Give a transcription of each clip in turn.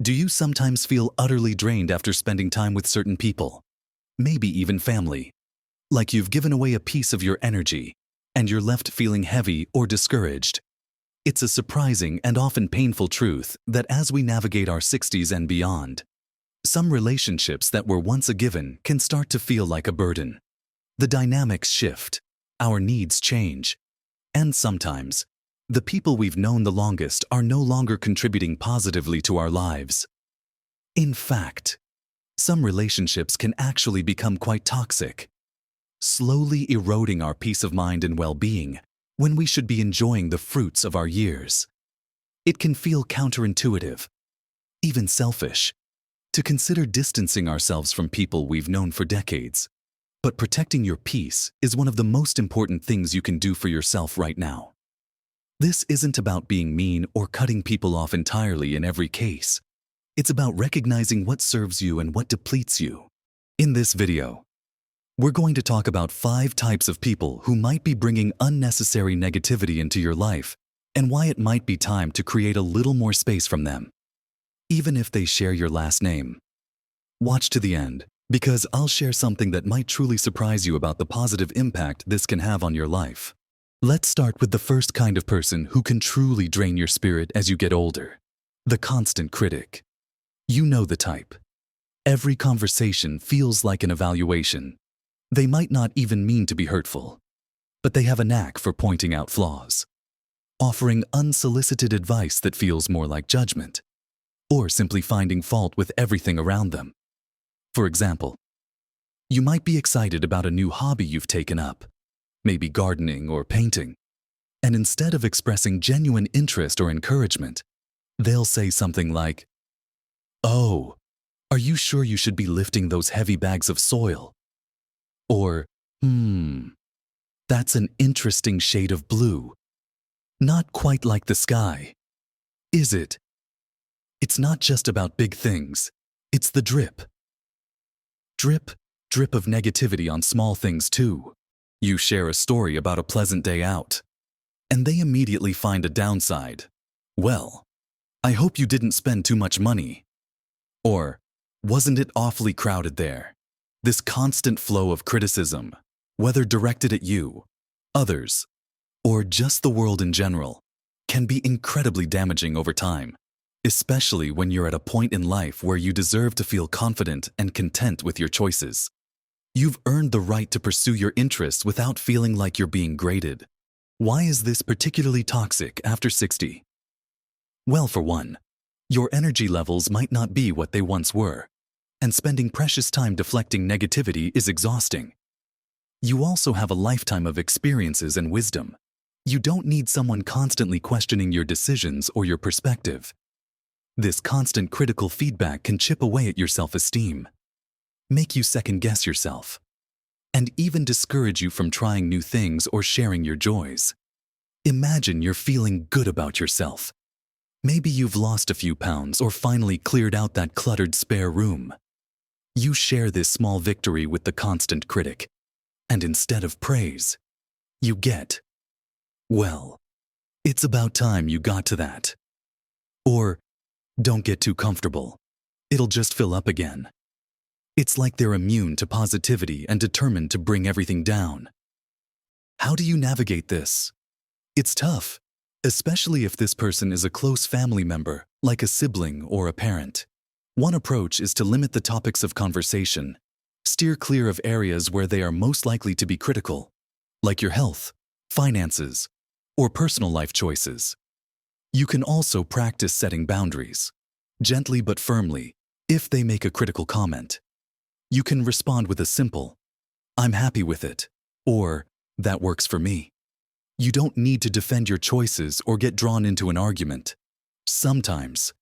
Do you sometimes feel utterly drained after spending time with certain people? Maybe even family. Like you've given away a piece of your energy, and you're left feeling heavy or discouraged. It's a surprising and often painful truth that as we navigate our 60s and beyond, some relationships that were once a given can start to feel like a burden. The dynamics shift, our needs change, and sometimes, the people we've known the longest are no longer contributing positively to our lives. In fact, some relationships can actually become quite toxic, slowly eroding our peace of mind and well-being when we should be enjoying the fruits of our years. It can feel counterintuitive, even selfish, to consider distancing ourselves from people we've known for decades. But protecting your peace is one of the most important things you can do for yourself right now. This isn't about being mean or cutting people off entirely in every case. It's about recognizing what serves you and what depletes you. In this video, we're going to talk about 5 types of people who might be bringing unnecessary negativity into your life and why it might be time to create a little more space from them, even if they share your last name. Watch to the end, because I'll share something that might truly surprise you about the positive impact this can have on your life. Let's start with the first kind of person who can truly drain your spirit as you get older. The constant critic. You know the type. Every conversation feels like an evaluation. They might not even mean to be hurtful, but they have a knack for pointing out flaws, offering unsolicited advice that feels more like judgment, or simply finding fault with everything around them. For example, you might be excited about a new hobby you've taken up, maybe gardening or painting, and instead of expressing genuine interest or encouragement, they'll say something like, "Oh, are you sure you should be lifting those heavy bags of soil?" Or, "That's an interesting shade of blue. Not quite like the sky, is it?" It's not just about big things, it's the drip. Drip, drip of negativity on small things too. You share a story about a pleasant day out, and they immediately find a downside. "Well, I hope you didn't spend too much money." Or, "Wasn't it awfully crowded there?" This constant flow of criticism, whether directed at you, others, or just the world in general, can be incredibly damaging over time, especially when you're at a point in life where you deserve to feel confident and content with your choices. You've earned the right to pursue your interests without feeling like you're being graded. Why is this particularly toxic after 60? Well, for one, your energy levels might not be what they once were, and spending precious time deflecting negativity is exhausting. You also have a lifetime of experiences and wisdom. You don't need someone constantly questioning your decisions or your perspective. This constant critical feedback can chip away at your self-esteem, make you second-guess yourself, and even discourage you from trying new things or sharing your joys. Imagine you're feeling good about yourself. Maybe you've lost a few pounds or finally cleared out that cluttered spare room. You share this small victory with the constant critic, and instead of praise, you get, "Well, it's about time you got to that." Or, "Don't get too comfortable. It'll just fill up again." It's like they're immune to positivity and determined to bring everything down. How do you navigate this? It's tough, especially if this person is a close family member, like a sibling or a parent. One approach is to limit the topics of conversation. Steer clear of areas where they are most likely to be critical, like your health, finances, or personal life choices. You can also practice setting boundaries, gently but firmly, if they make a critical comment. You can respond with a simple, "I'm happy with it," or "That works for me." You don't need to defend your choices or get drawn into an argument. Sometimes,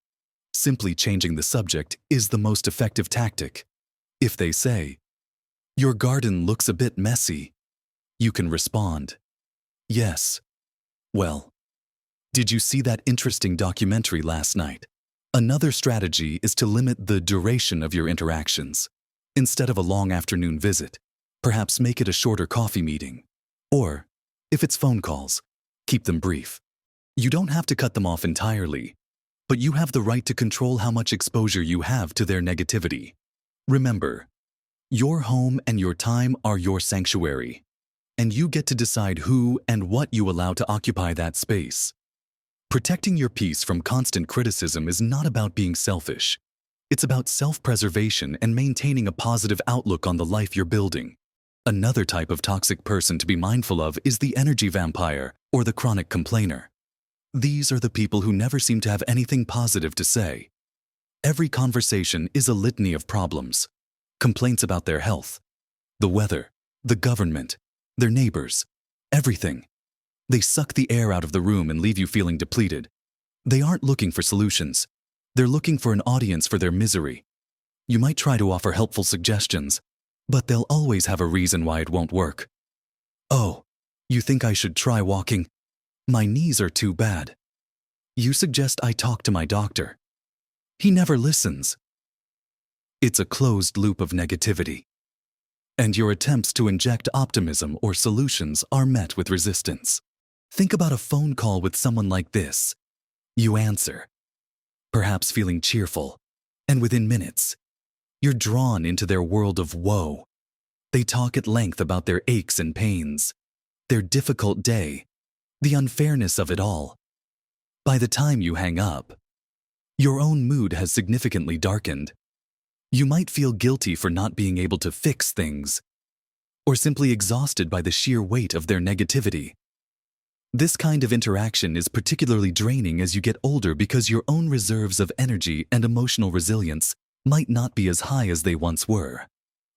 simply changing the subject is the most effective tactic. If they say, "Your garden looks a bit messy," you can respond, "Yes. Well, did you see that interesting documentary last night?" Another strategy is to limit the duration of your interactions. Instead of a long afternoon visit, perhaps make it a shorter coffee meeting. Or, if it's phone calls, keep them brief. You don't have to cut them off entirely. but you have the right to control how much exposure you have to their negativity. Remember, your home and your time are your sanctuary, and you get to decide who and what you allow to occupy that space. Protecting your peace from constant criticism is not about being selfish. It's about self-preservation and maintaining a positive outlook on the life you're building. Another type of toxic person to be mindful of is the energy vampire or the chronic complainer. These are the people who never seem to have anything positive to say. Every conversation is a litany of problems, complaints about their health, the weather, the government, their neighbors, everything. They suck the air out of the room and leave you feeling depleted. They aren't looking for solutions. They're looking for an audience for their misery. You might try to offer helpful suggestions, but they'll always have a reason why it won't work. Oh, you think I should try walking? My knees are too bad. You suggest I talk to my doctor. He never listens. It's a closed loop of negativity. And your attempts to inject optimism or solutions are met with resistance. Think about a phone call with someone like this. You answer, perhaps feeling cheerful, and within minutes, you're drawn into their world of woe. They talk at length about their aches and pains, their difficult day, the unfairness of it all. By the time you hang up, your own mood has significantly darkened. You might feel guilty for not being able to fix things, or simply exhausted by the sheer weight of their negativity. This kind of interaction is particularly draining as you get older because your own reserves of energy and emotional resilience might not be as high as they once were.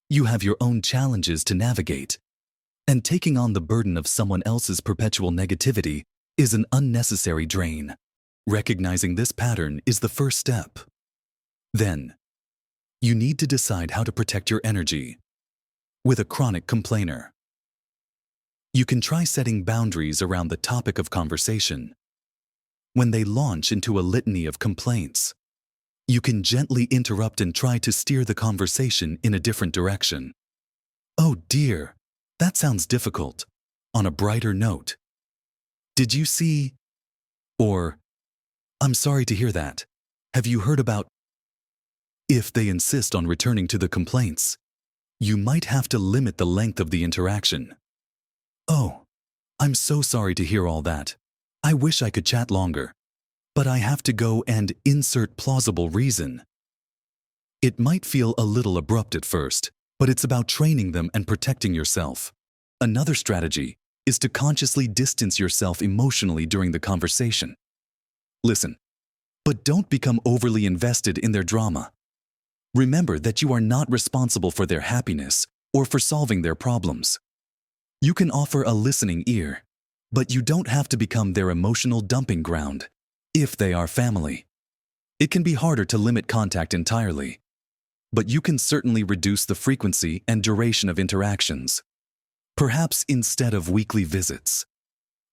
You have your own challenges to navigate, and taking on the burden of someone else's perpetual negativity is an unnecessary drain. Recognizing this pattern is the first step. Then, you need to decide how to protect your energy. With a chronic complainer, you can try setting boundaries around the topic of conversation. When they launch into a litany of complaints, you can gently interrupt and try to steer the conversation in a different direction. Oh dear, that sounds difficult. On a brighter note, did you see? Or, I'm sorry to hear that. Have you heard about? If they insist on returning to the complaints, you might have to limit the length of the interaction. Oh, I'm so sorry to hear all that. I wish I could chat longer, but I have to go and insert plausible reason. It might feel a little abrupt at first, but it's about training them and protecting yourself. Another strategy is to consciously distance yourself emotionally during the conversation. Listen, but don't become overly invested in their drama. Remember that you are not responsible for their happiness or for solving their problems. You can offer a listening ear, but you don't have to become their emotional dumping ground. If they are family, it can be harder to limit contact entirely, but you can certainly reduce the frequency and duration of interactions. Perhaps instead of weekly visits,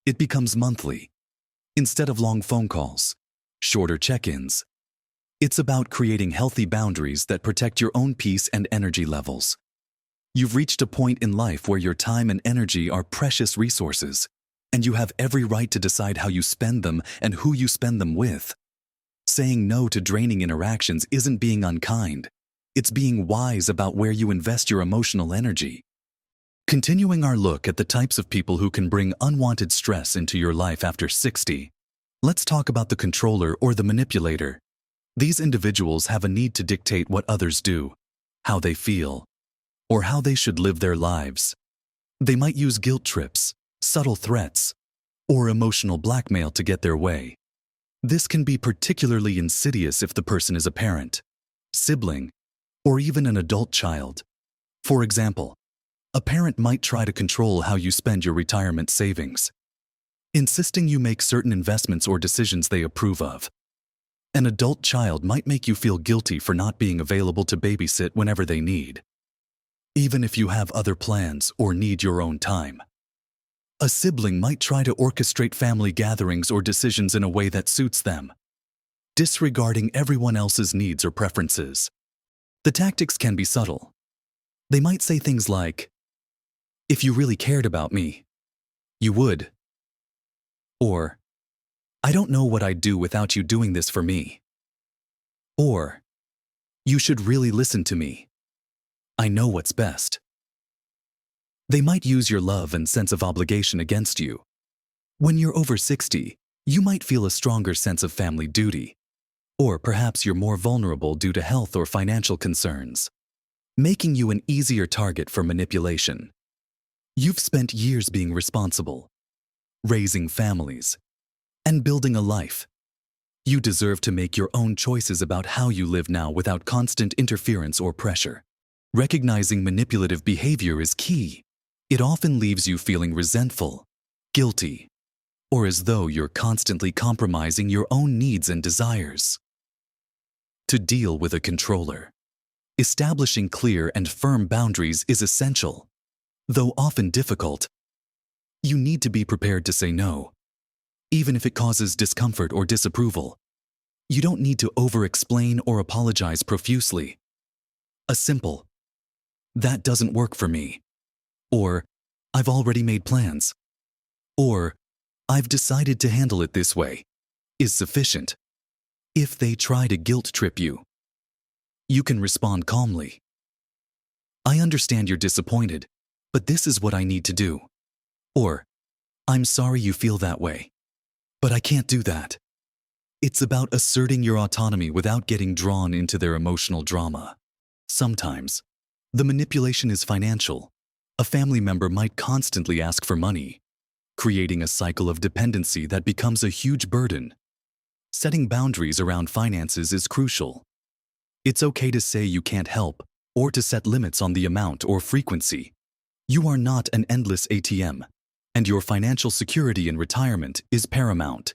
it becomes monthly. Instead of long phone calls, shorter check-ins. It's about creating healthy boundaries that protect your own peace and energy levels. You've reached a point in life where your time and energy are precious resources, and you have every right to decide how you spend them and who you spend them with. Saying no to draining interactions isn't being unkind. It's being wise about where you invest your emotional energy. Continuing our look at the types of people who can bring unwanted stress into your life after 60, let's talk about the controller or the manipulator. These individuals have a need to dictate what others do, how they feel, or how they should live their lives. They might use guilt trips, subtle threats, or emotional blackmail to get their way. This can be particularly insidious if the person is a parent, sibling, or even an adult child. For example, a parent might try to control how you spend your retirement savings, insisting you make certain investments or decisions they approve of. An adult child might make you feel guilty for not being available to babysit whenever they need, even if you have other plans or need your own time. A sibling might try to orchestrate family gatherings or decisions in a way that suits them, disregarding everyone else's needs or preferences. The tactics can be subtle. They might say things like, "If you really cared about me, you would." Or, I don't know what I'd do without you doing this for me. Or, you should really listen to me. I know what's best. They might use your love and sense of obligation against you. When you're over 60, you might feel a stronger sense of family duty. Or perhaps you're more vulnerable due to health or financial concerns, making you an easier target for manipulation. You've spent years being responsible, raising families, and building a life. You deserve to make your own choices about how you live now without constant interference or pressure. Recognizing manipulative behavior is key. It often leaves you feeling resentful, guilty, or as though you're constantly compromising your own needs and desires. To deal with a controller, establishing clear and firm boundaries is essential. Though often difficult, you need to be prepared to say no, even if it causes discomfort or disapproval. You don't need to over-explain or apologize profusely. A simple, "That doesn't work for me," or "I've already made plans," or "I've decided to handle it this way," is sufficient. If they try to guilt trip you, you can respond calmly. "I understand you're disappointed, but this is what I need to do." Or, "I'm sorry you feel that way, but I can't do that." It's about asserting your autonomy without getting drawn into their emotional drama. Sometimes, the manipulation is financial. A family member might constantly ask for money, creating a cycle of dependency that becomes a huge burden. Setting boundaries around finances is crucial. It's okay to say you can't help or to set limits on the amount or frequency. You are not an endless ATM, and your financial security in retirement is paramount.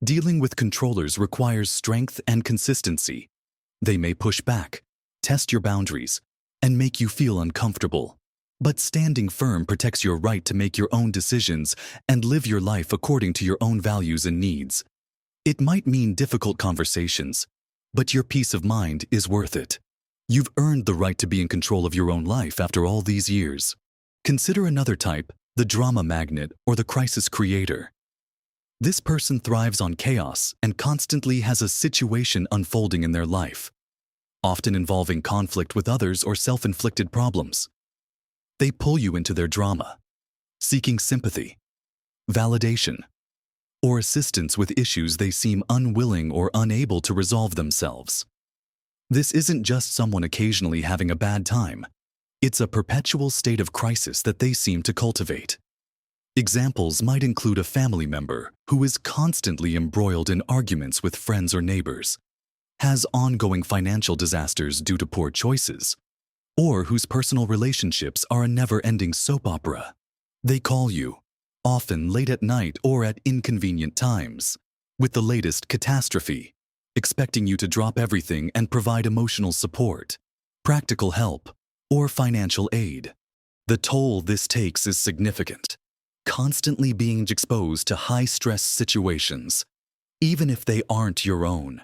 Dealing with controllers requires strength and consistency. They may push back, test your boundaries, and make you feel uncomfortable. But standing firm protects your right to make your own decisions and live your life according to your own values and needs. It might mean difficult conversations, but your peace of mind is worth it. You've earned the right to be in control of your own life after all these years. Consider another type, the drama magnet or the crisis creator. This person thrives on chaos and constantly has a situation unfolding in their life, often involving conflict with others or self-inflicted problems. They pull you into their drama, seeking sympathy, validation, or assistance with issues they seem unwilling or unable to resolve themselves. This isn't just someone occasionally having a bad time. It's a perpetual state of crisis that they seem to cultivate. Examples might include a family member who is constantly embroiled in arguments with friends or neighbors, has ongoing financial disasters due to poor choices, or whose personal relationships are a never-ending soap opera. They call you, often late at night or at inconvenient times, with the latest catastrophe, expecting you to drop everything and provide emotional support, practical help, or financial aid. The toll this takes is significant. Constantly being exposed to high-stress situations, even if they aren't your own,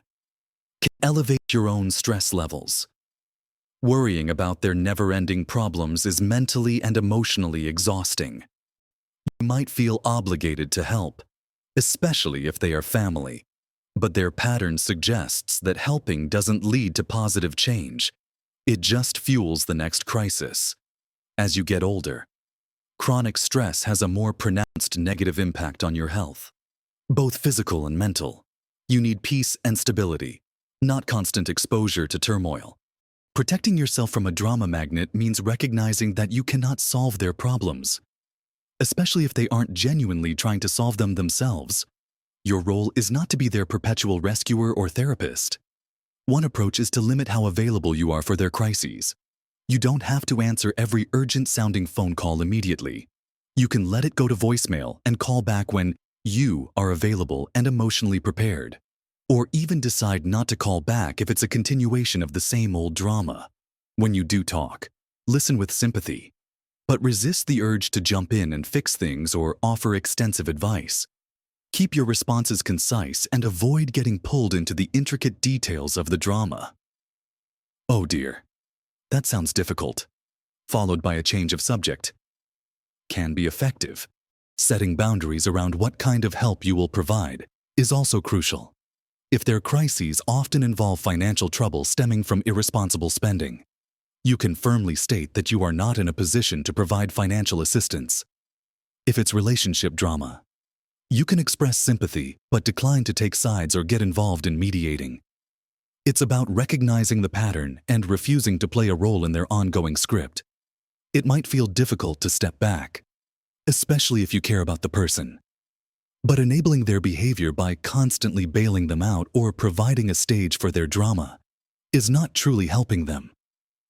can elevate your own stress levels. Worrying about their never-ending problems is mentally and emotionally exhausting. You might feel obligated to help, especially if they are family, but their pattern suggests that helping doesn't lead to positive change. It just fuels the next crisis. As you get older, chronic stress has a more pronounced negative impact on your health, both physical and mental. You need peace and stability, not constant exposure to turmoil. Protecting yourself from a drama magnet means recognizing that you cannot solve their problems, especially if they aren't genuinely trying to solve them themselves. Your role is not to be their perpetual rescuer or therapist. One approach is to limit how available you are for their crises. You don't have to answer every urgent-sounding phone call immediately. You can let it go to voicemail and call back when you are available and emotionally prepared. Or even decide not to call back if it's a continuation of the same old drama. When you do talk, listen with sympathy, but resist the urge to jump in and fix things or offer extensive advice. Keep your responses concise and avoid getting pulled into the intricate details of the drama. "Oh dear, that sounds difficult," followed by a change of subject, can be effective. Setting boundaries around what kind of help you will provide is also crucial. If their crises often involve financial trouble stemming from irresponsible spending, you can firmly state that you are not in a position to provide financial assistance. If it's relationship drama, you can express sympathy but decline to take sides or get involved in mediating. It's about recognizing the pattern and refusing to play a role in their ongoing script. It might feel difficult to step back, especially if you care about the person. But enabling their behavior by constantly bailing them out or providing a stage for their drama is not truly helping them,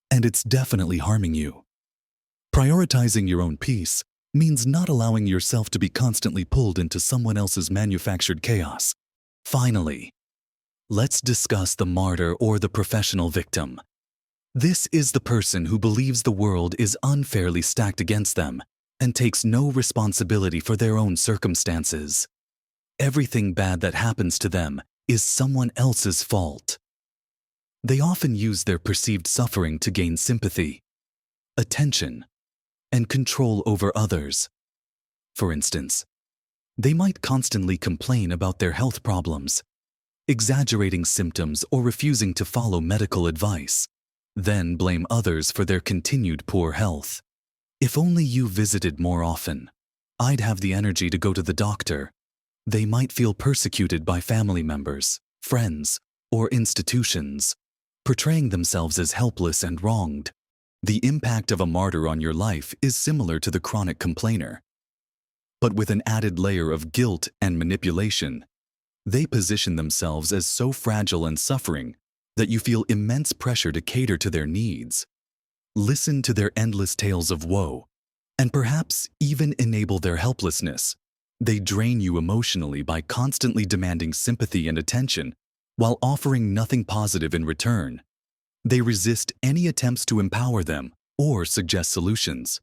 and it's definitely harming you. Prioritizing your own peace means not allowing yourself to be constantly pulled into someone else's manufactured chaos. Finally, let's discuss the martyr or the professional victim. This is the person who believes the world is unfairly stacked against them and takes no responsibility for their own circumstances. Everything bad that happens to them is someone else's fault. They often use their perceived suffering to gain sympathy, attention, and control over others. For instance, they might constantly complain about their health problems, exaggerating symptoms or refusing to follow medical advice, then blame others for their continued poor health. If only you visited more often, I'd have the energy to go to the doctor. They might feel persecuted by family members, friends, or institutions, portraying themselves as helpless and wronged. The impact of a martyr on your life is similar to the chronic complainer, but with an added layer of guilt and manipulation. They position themselves as so fragile and suffering that you feel immense pressure to cater to their needs, listen to their endless tales of woe, and perhaps even enable their helplessness. They drain you emotionally by constantly demanding sympathy and attention while offering nothing positive in return. They resist any attempts to empower them or suggest solutions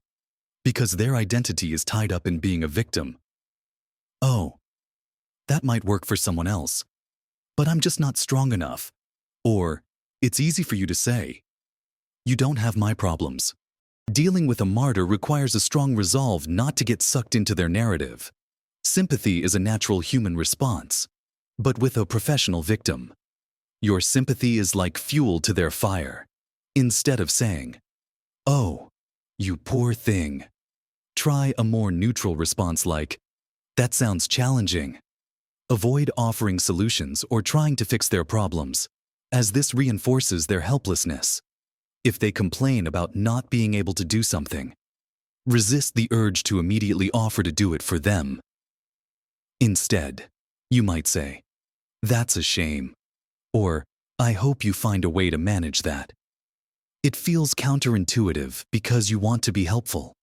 because their identity is tied up in being a victim. Oh, that might work for someone else, but I'm just not strong enough. Or, it's easy for you to say. You don't have my problems. Dealing with a martyr requires a strong resolve not to get sucked into their narrative. Sympathy is a natural human response, but with a professional victim, your sympathy is like fuel to their fire. Instead of saying, "Oh, you poor thing," try a more neutral response like, "That sounds challenging." Avoid offering solutions or trying to fix their problems, as this reinforces their helplessness. If they complain about not being able to do something, resist the urge to immediately offer to do it for them. Instead, you might say, "That's a shame," or "I hope you find a way to manage that." It feels counterintuitive because you want to be helpful.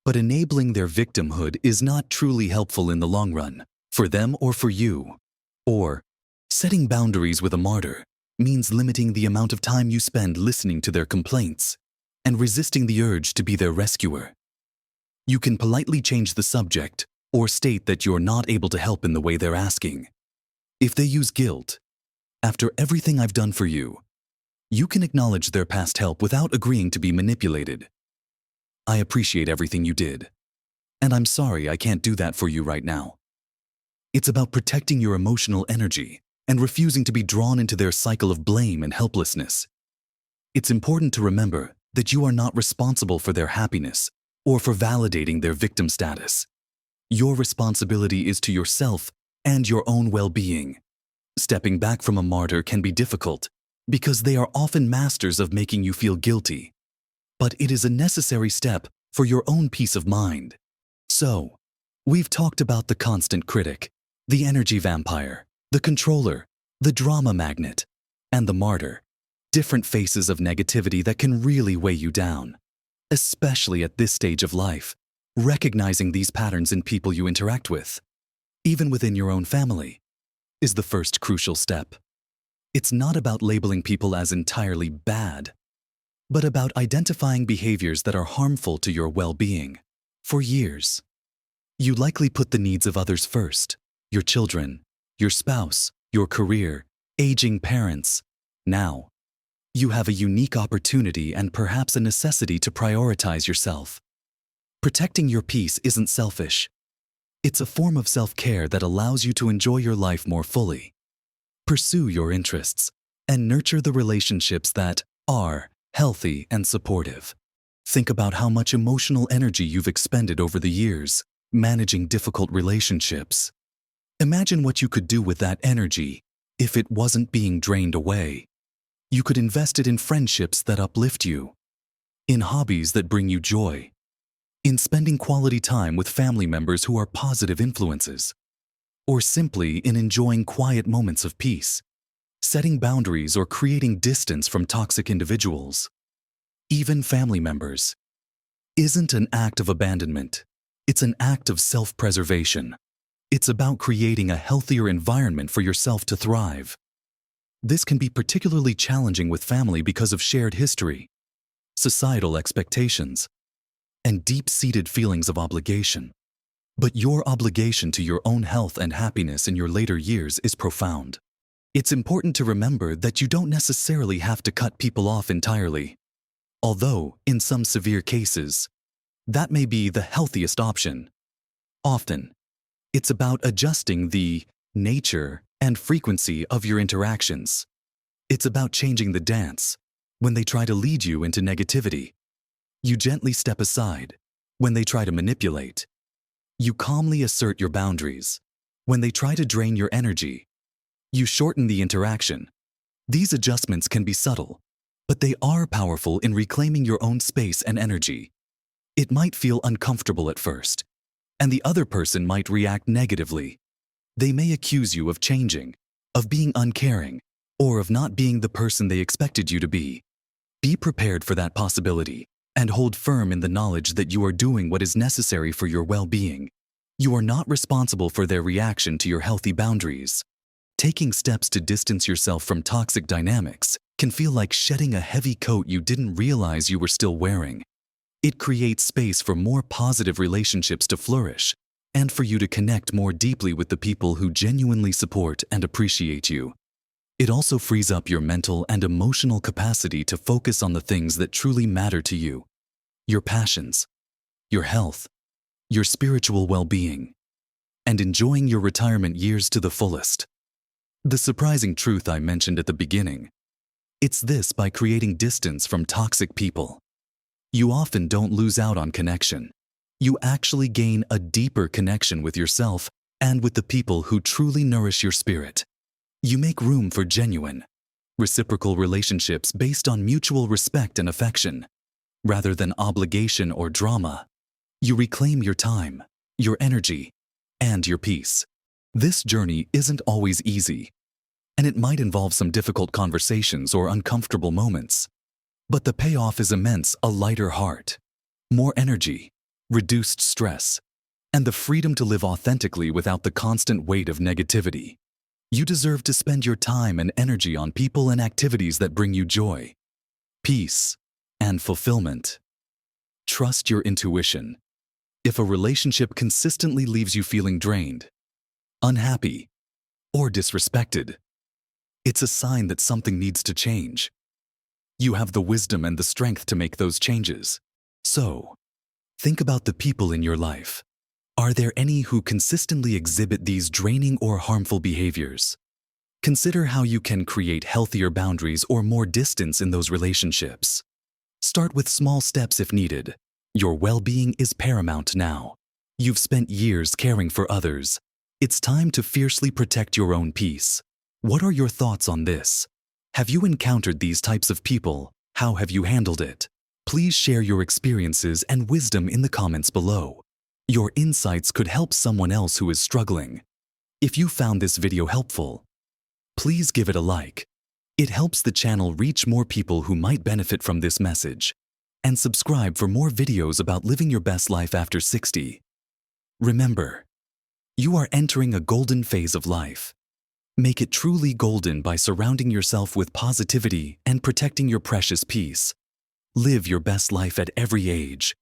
But enabling their victimhood is not truly helpful in the long run, for them or for you. Or, setting boundaries with a martyr means limiting the amount of time you spend listening to their complaints and resisting the urge to be their rescuer. You can politely change the subject or state that you're not able to help in the way they're asking. If they use guilt, "After everything I've done for you," you can acknowledge their past help without agreeing to be manipulated. "I appreciate everything you did, and I'm sorry I can't do that for you right now." It's about protecting your emotional energy and refusing to be drawn into their cycle of blame and helplessness. It's important to remember that you are not responsible for their happiness or for validating their victim status. Your responsibility is to yourself and your own well-being. Stepping back from a martyr can be difficult because they are often masters of making you feel guilty. But it is a necessary step for your own peace of mind. So, we've talked about the constant critic, the energy vampire, the controller, the drama magnet, and the martyr. Different faces of negativity that can really weigh you down, especially at this stage of life. Recognizing these patterns in people you interact with, even within your own family, is the first crucial step. It's not about labeling people as entirely bad, but about identifying behaviors that are harmful to your well-being. For years, you likely put the needs of others first: your children, your spouse, your career, aging parents. Now, you have a unique opportunity and perhaps a necessity to prioritize yourself. Protecting your peace isn't selfish. It's a form of self-care that allows you to enjoy your life more fully. Pursue your interests and nurture the relationships that are healthy and supportive. Think about how much emotional energy you've expended over the years managing difficult relationships. Imagine what you could do with that energy if it wasn't being drained away. You could invest it in friendships that uplift you, in hobbies that bring you joy, in spending quality time with family members who are positive influences, or simply in enjoying quiet moments of peace, setting boundaries or creating distance from toxic individuals. Even family members isn't an act of abandonment. It's an act of self-preservation. It's about creating a healthier environment for yourself to thrive. This can be particularly challenging with family because of shared history, societal expectations, and deep-seated feelings of obligation. But your obligation to your own health and happiness in your later years is profound. It's important to remember that you don't necessarily have to cut people off entirely. Although, in some severe cases, that may be the healthiest option. Often, it's about adjusting the nature and frequency of your interactions. It's about changing the dance. When they try to lead you into negativity, you gently step aside. When they try to manipulate, you calmly assert your boundaries. When they try to drain your energy, you shorten the interaction. These adjustments can be subtle, but they are powerful in reclaiming your own space and energy. It might feel uncomfortable at first, and the other person might react negatively. They may accuse you of changing, of being uncaring, or of not being the person they expected you to be. Be prepared for that possibility, and hold firm in the knowledge that you are doing what is necessary for your well-being. You are not responsible for their reaction to your healthy boundaries. Taking steps to distance yourself from toxic dynamics can feel like shedding a heavy coat you didn't realize you were still wearing. It creates space for more positive relationships to flourish, and for you to connect more deeply with the people who genuinely support and appreciate you. It also frees up your mental and emotional capacity to focus on the things that truly matter to you: your passions, your health, your spiritual well-being, and enjoying your retirement years to the fullest. The surprising truth I mentioned at the beginning: it's this: by creating distance from toxic people, you often don't lose out on connection. You actually gain a deeper connection with yourself and with the people who truly nourish your spirit. You make room for genuine, reciprocal relationships based on mutual respect and affection, rather than obligation or drama. You reclaim your time, your energy, and your peace. This journey isn't always easy, and it might involve some difficult conversations or uncomfortable moments. But the payoff is immense: a lighter heart, more energy, reduced stress, and the freedom to live authentically without the constant weight of negativity. You deserve to spend your time and energy on people and activities that bring you joy, peace, and fulfillment. Trust your intuition. If a relationship consistently leaves you feeling drained, unhappy, or disrespected, it's a sign that something needs to change. You have the wisdom and the strength to make those changes. So, think about the people in your life. Are there any who consistently exhibit these draining or harmful behaviors? Consider how you can create healthier boundaries or more distance in those relationships. Start with small steps if needed. Your well-being is paramount now. You've spent years caring for others. It's time to fiercely protect your own peace. What are your thoughts on this? Have you encountered these types of people? How have you handled it? Please share your experiences and wisdom in the comments below. Your insights could help someone else who is struggling. If you found this video helpful, please give it a like. It helps the channel reach more people who might benefit from this message. And subscribe for more videos about living your best life after 60. Remember, you are entering a golden phase of life. Make it truly golden by surrounding yourself with positivity and protecting your precious peace. Live your best life at every age.